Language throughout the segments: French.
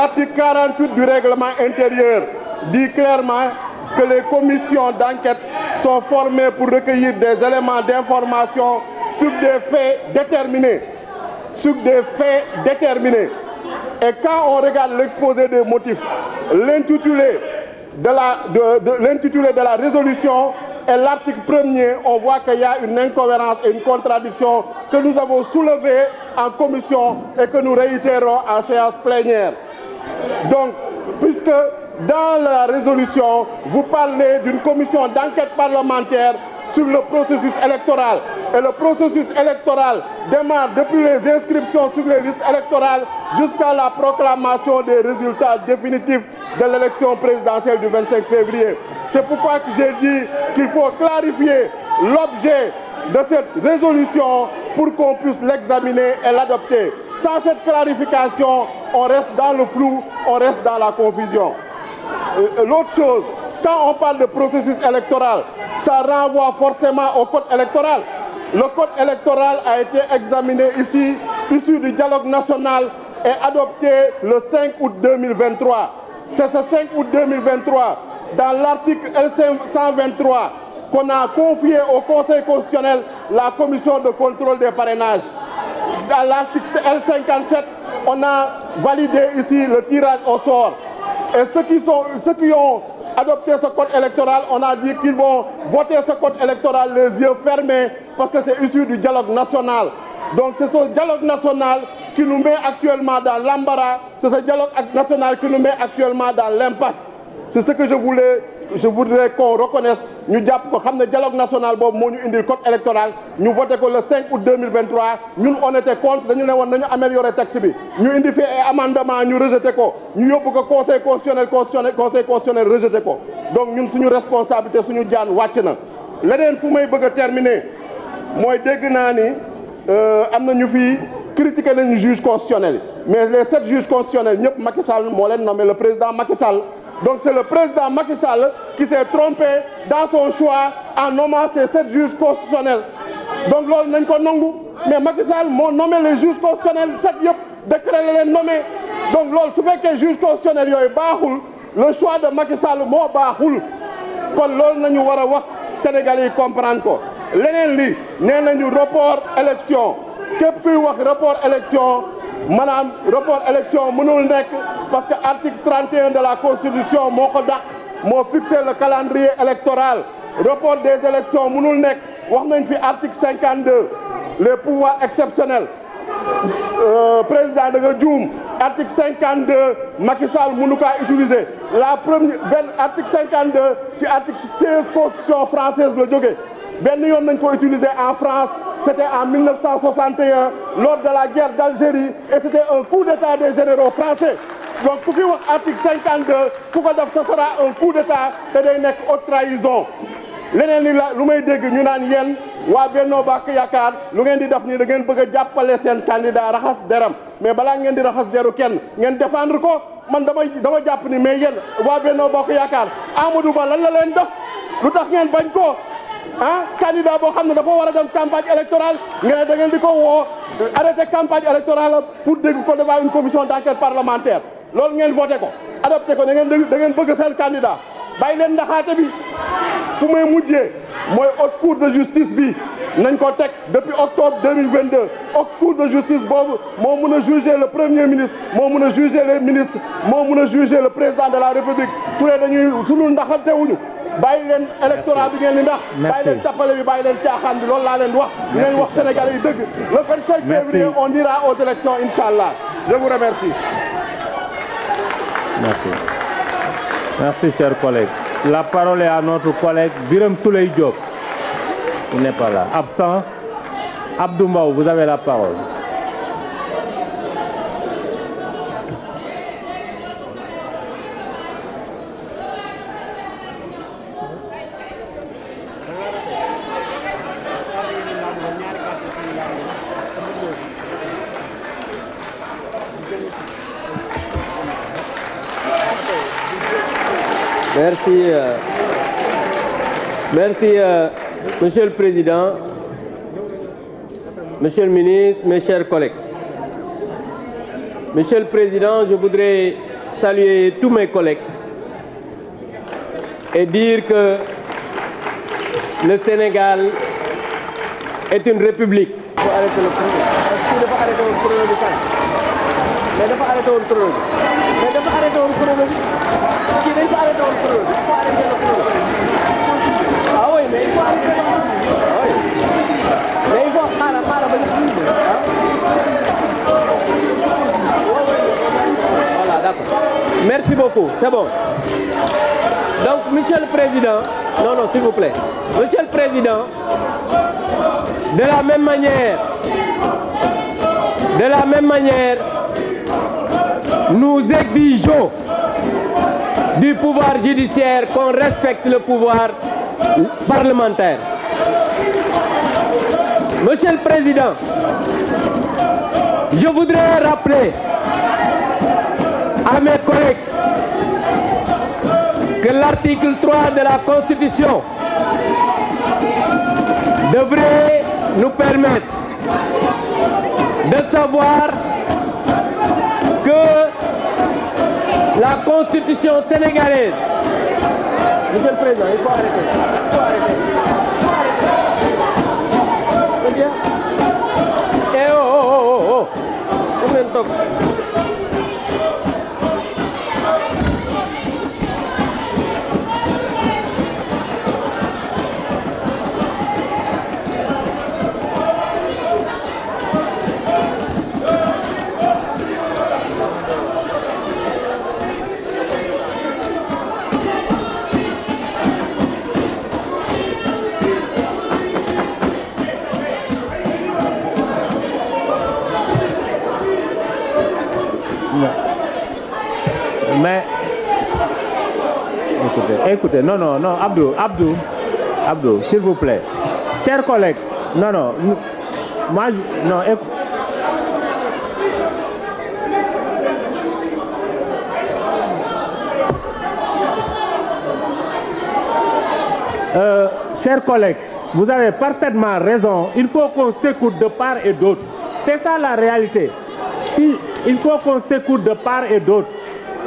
L'article 48 du règlement intérieur dit clairement que les commissions d'enquête sont formées pour recueillir des éléments d'information sur des faits déterminés. Et quand on regarde l'exposé des motifs, l'intitulé de la résolution et l'article 1er, on voit qu'il y a une incohérence et une contradiction que nous avons soulevée en commission et que nous réitérons en séance plénière. Donc, puisque dans la résolution, vous parlez d'une commission d'enquête parlementaire sur le processus électoral. Et le processus électoral démarre depuis les inscriptions sur les listes électorales jusqu'à la proclamation des résultats définitifs de l'élection présidentielle du 25 février. C'est pourquoi j'ai dit qu'il faut clarifier l'objet de cette résolution pour qu'on puisse l'examiner et l'adopter. Sans cette clarification, on reste dans le flou, on reste dans la confusion. L'autre chose, quand on parle de processus électoral, ça renvoie forcément au code électoral. Le code électoral a été examiné ici, issu du dialogue national et adopté le 5 août 2023. C'est ce 5 août 2023, dans l'article L123, qu'on a confié au Conseil constitutionnel la commission de contrôle des parrainages. Dans l'article L57, on a validé ici le tirage au sort. Et ceux qui ont adopté ce code électoral, on a dit qu'ils vont voter ce code électoral les yeux fermés parce que c'est issu du dialogue national. Donc c'est ce dialogue national qui nous met actuellement dans l'embarras, c'est ce dialogue national qui nous met actuellement dans l'impasse. C'est ce que je voudrais qu'on reconnaisse. Nous avons le dialogue national, le code électoral, nous votons le 5 août 2023, nous on était contre, nous avons amélioré le texte. Nous avons fait un amendement, nous rejeté, nous avons le conseil constitutionnel rejeté. Donc nous sommes responsabilités, nous sommes leneen fu may bëgg terminer mooy dégg naa ni am na ñu fi critiquer nañu juge constitutionnel mais les 7 juges constitutionnels ñëpp Macky Sall moo leen nommé le président Macky Sall. Donc c'est le président Macky Sall qui s'est trompé dans son choix en nommant ces 7 juges constitutionnels. Donc loolu nañ ko nangu mais Macky Sall moo nommé les juges constitutionnels 7 yëpp décret la leen nommé. Donc loolu su fekkee juge constitutionnel yooyu baaxul le choix de Macky Sall moo baaxul kon loolu nañu war a wax Sénégalais yi comprendre ko. leneen li nee nañu report élection képp kuy wax report élection maanaam report élection mënul nekk parce que article 31 de la constitution moo ko dàq moo fixé le calendrier électoral. Report des élections mënul nekk wax nañ fi article 52 les pouvoirs exceptionnels président da nga juum article 52 Macky Sall mënu kaa utiliser la première article 52 ci article 16 constitution française la jógee benn yoon nañ ko utiliser en France c'était en 1961 lors de la guerre d'Algérie et c'était un coup d'état des généraux français. Donc ku fi wax article 52 ku ko def ce sera un coup d'état te day nekk haute trahison. leneen li la lu may dégg ñu naan yéen waa Benno Bokk Yaakaar lu ngeen di def nii da ngeen bëgg a jàppale seen candidat raxas deram mais balaa ngeen di raxas deru kenn ngeen défendre ko man dama jàpp ni mais yéen waa Benno Bokk Yaakaar Amadou Ba lan la leen def lu tax ngeen bañ ko candidat boo xam ne dafa war a dem campagne électorale ngeen da ngeen di ko woo arrêté campagne électorale pour dégg ko devant une commission d'enquête parlementaire loolu ngeen voté ko adopté ko da ngeen bëgg seen candidat bàyyi leen ndaxaate bi fu may mujjee mooy haute cour de justice bi nañ ko teg depuis octobre 2022 haute cour de justice boobu moo mun a juger le premier ministre moo mun a juger les ministres moo mun a juger le président de la république su dee dañuy sunu ndaxante wuñu bàyyi leen électorat bi ngeen di ndax bàyyi leen tappale bi bàyyi leen caaxaan bi loolu laa leen wax dinañ wax Sénégalais yi dëgg le 25 février on ira aux élections inchallah. Je vous remercie. Merci, chers collègues. La parole est à notre collègue Birame Souleye Diop. Il n'est pas là. Absent. Abdou Mbow, vous avez la parole. Merci, Monsieur le Président, Monsieur le Ministre, mes chers collègues. Monsieur le Président, je voudrais saluer tous mes collègues et dire que le Sénégal est une république. Il faut arrêter le chrono. Il faut arrêter le chrono du temps. Mais il faut arrêter le chrono. Mais il faut arrêter le chrono. Il faut arrêter le chrono. Il faut arrêter le chrono. Ah oui, mais il faut arrêter le chrono. Ah oui. Mais il faut arrêter le chrono. Voilà, d'accord. Merci beaucoup, c'est bon. Donc, Monsieur le Président, non, s'il vous plaît. Monsieur le Président, de la même manière, nous exigeons du pouvoir judiciaire qu'on respecte le pouvoir parlementaire. Monsieur le Président, je voudrais rappeler à mes collègues que l'article 3 de la Constitution devrait nous permettre de savoir que la Constitution sénégalaise... Monsieur le Président, il faut arrêter. Il faut arrêter. C'est bien. Eh oh. Combien de temps? Mais écoutez, non, Abdou, s'il vous plaît. Chers collègues, non, chers collègues, vous avez parfaitement raison. Il faut qu'on s'écoute de part et d'autre. C'est ça la réalité. Il faut qu'on s'écoute de part et d'autre.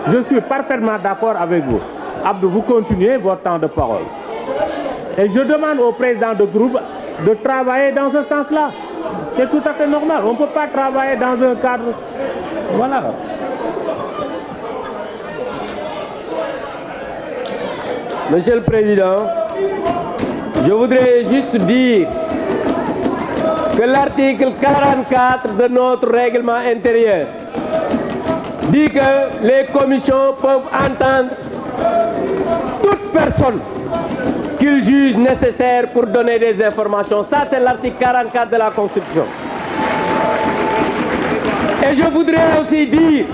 Je suis parfaitement d'accord avec vous. Abdou, vous continuez votre temps de parole. Et je demande au président de groupe de travailler dans ce sens-là. C'est tout à fait normal. On ne peut pas travailler dans un cadre... Voilà. Monsieur le Président, je voudrais juste dire que l'article 44 de notre règlement intérieur dit que les commissions peuvent entendre toute personne qu'ils jugent nécessaire pour donner des informations. Ça, c'est l'article 44 de la Constitution. Et je voudrais aussi dire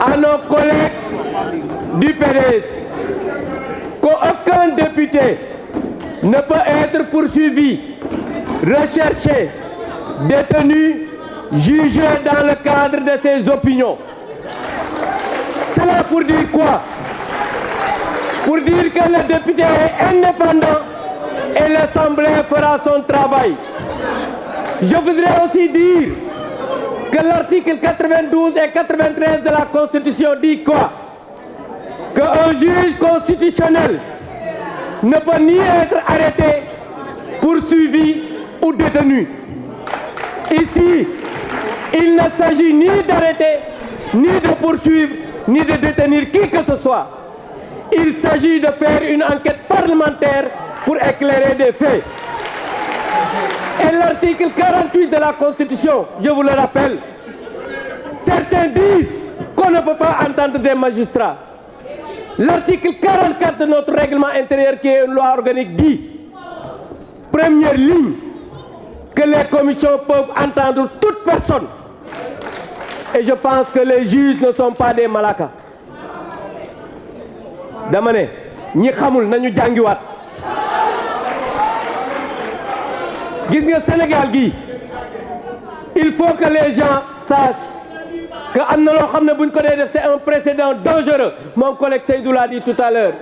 à nos collègues du PDS qu'aucun député ne peut être poursuivi, recherché, détenu, jugé dans le cadre de ses opinions. Cela pour dire quoi? Pour dire que le député est indépendant et l'Assemblée fera son travail. Je voudrais aussi dire que l'article 92 et 93 de la Constitution dit quoi? Qu'un juge constitutionnel ne peut ni être arrêté, poursuivi ou détenu. Ici, il ne s'agit ni d'arrêter, ni de poursuivre, ni de détenir qui que ce soit. Il s'agit de faire une enquête parlementaire pour éclairer des faits. Et l'article 48 de la Constitution, je vous le rappelle, certains disent qu'on ne peut pas entendre des magistrats. L'article 44 de notre règlement intérieur, qui est une loi organique, dit, première ligne, que les commissions peuvent entendre toute personne. Et je pense que les juges ne sont pas des malakas. dama ne ñi xamul nañu jàngiwaat. Gis nga Sénégal gi, il faut que les gens sachent que am na loo xam ne buñ ko dee def c'est un précédent dangereux. Mon collègue Seydou l'a dit tout à l'heure.